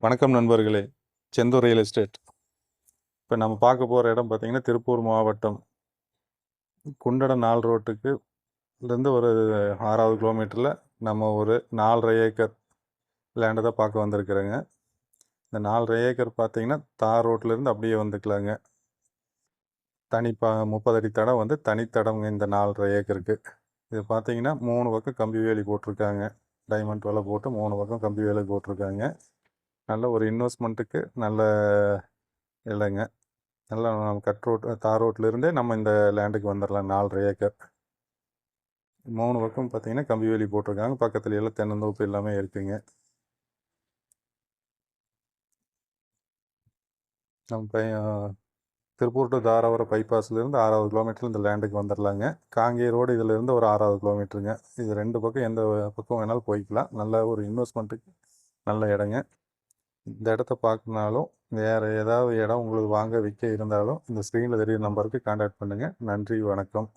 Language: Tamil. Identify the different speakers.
Speaker 1: வணக்கம் நண்பர்களே. Senthur real estate. இப்போ நம்ம பார்க்க போகிற இடம் பார்த்திங்கன்னா திருப்பூர் மாவட்டம் குண்டடம் 4 ரோட்டுக்கு இருந்து ஒரு 6வது கிலோமீட்டரில் நம்ம ஒரு 4.5 ஏக்கர் லேண்டை தான் பார்க்க வந்திருக்கிறேங்க. இந்த 4.5 ஏக்கர் பார்த்திங்கன்னா தார் ரோட்லேருந்து அப்படியே வந்துக்கலாங்க. 30 அடி தடம் தனித்தடம்ங்க இந்த 4.5 ஏக்கருக்கு. இது பார்த்திங்கன்னா 3 பக்கம் கம்பி வேலி போட்டிருக்காங்க. டைமண்ட் வலை போட்டு 3 பக்கம் கம்பி வேலி போட்டிருக்காங்க. நல்ல ஒரு இன்வெஸ்ட்மெண்ட்டுக்கு நல்ல இல்லைங்க. நல்லா தார் ரோட்லேருந்தே நம்ம இந்த லேண்டுக்கு வந்துடலாம். 4.5 ஏக்கர் 3 பக்கம் பார்த்திங்கன்னா கம்பி வேலி போட்டிருக்காங்க. பக்கத்துல எல்லாம் தென்னந்தோப்பு எல்லாமே இருக்குங்க. நம்ம திருப்பூர் டு தாராபுரம் பைபாஸ்லேருந்து 6வது கிலோமீட்டர் இந்த லேண்டுக்கு வந்துடலாங்க. காங்கேய ரோடு இதிலேருந்து ஒரு 6வது கிலோமீட்டருங்க. இது 2 பக்கம் எந்த பக்கம் வேணாலும் போய்க்கலாம். நல்ல ஒரு இன்வெஸ்ட்மெண்ட்டுக்கு நல்ல இடங்க. இந்த இடத்த பார்க்கணுனாலும் வேறு ஏதாவது இடம் உங்களுக்கு வாங்க விற்க இருந்தாலும் இந்த ஸ்க்ரீனில் தெரியுற நம்பருக்கு கான்டாக்ட் பண்ணுங்கள். நன்றி, வணக்கம்.